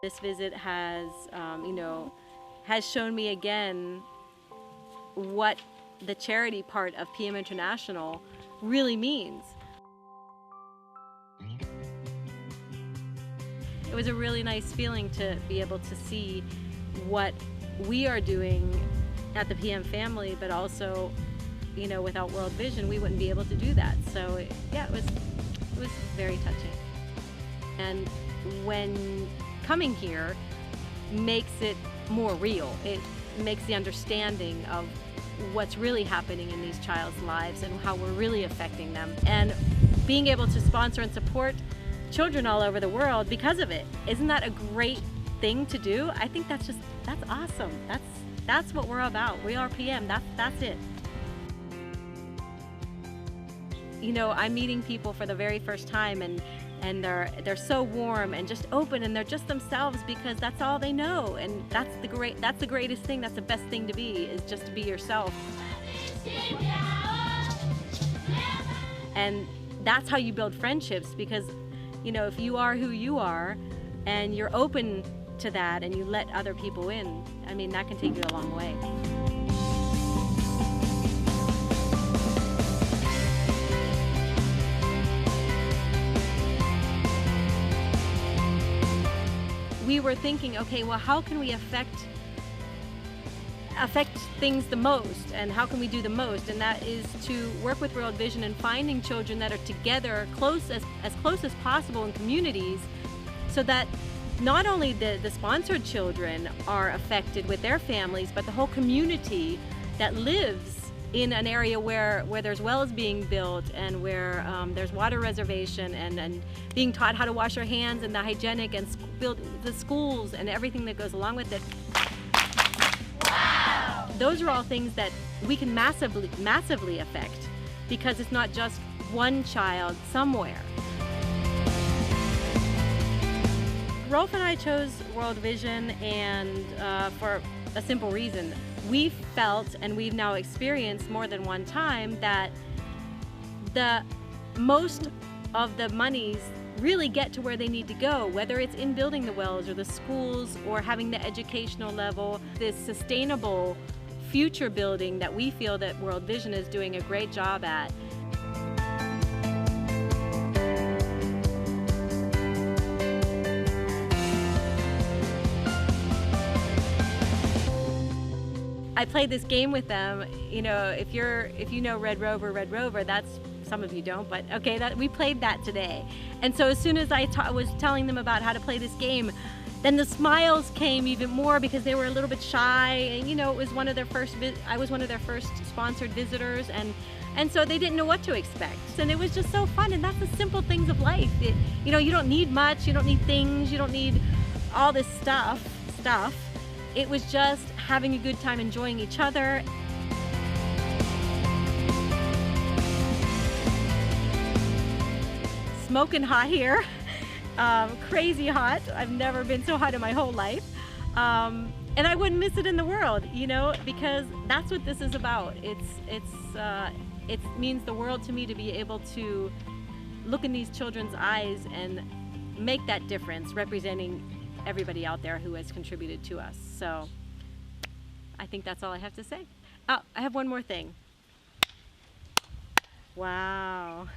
This visit has, has shown me again what the charity part of PM International really means. It was a really nice feeling to be able to see what we are doing at the PM family, but also, without World Vision, we wouldn't be able to do that. So yeah, it was very touching. And when coming here makes it more real, it makes the understanding of what's really happening in these child's lives and how we're really affecting them. And being able to sponsor and support children all over the world because of it. Isn't that a great thing to do? I think that's awesome. That's what we're about. We are PM. That's it. I'm meeting people for the very first time, and they're so warm and just open, and they're just themselves because that's all they know. And that's the greatest thing. That's the best thing to be, is just to be yourself. And that's how you build friendships, because if you are who you are and you're open to that and you let other people in, I mean, that can take you a long way. We were thinking, okay, well, how can we affect things the most, and how can we do the most? And that is to work with World Vision and finding children that are together as close as possible in communities, so that not only the sponsored children are affected with their families, but the whole community that lives in an area where there's wells being built, and where there's water reservation, and being taught how to wash our hands, and the hygienic, and build the schools and everything that goes along with it. Those are all things that we can massively affect, because it's not just one child somewhere. Rolf and I chose World Vision, and for a simple reason. We felt, and we've now experienced more than one time, that the most of the monies really get to where they need to go, whether it's in building the wells or the schools or having the educational level, this sustainable future building that we feel that World Vision is doing a great job at. I played this game with them. If you know Red Rover, that's, some of you don't, but okay, we played that today. And so as soon as I was telling them about how to play this game, then the smiles came even more, because they were a little bit shy, and it was one of their first, I was one of their first sponsored visitors, and so they didn't know what to expect. And it was just so fun, and that's the simple things of life. You don't need much, you don't need things, you don't need all this stuff. It was just having a good time, enjoying each other. Smoking hot here. Crazy hot. I've never been so hot in my whole life. And I wouldn't miss it in the world, because that's what this is about. It means the world to me to be able to look in these children's eyes and make that difference, representing everybody out there who has contributed to us. So I think that's all I have to say. Oh, I have one more thing. Wow.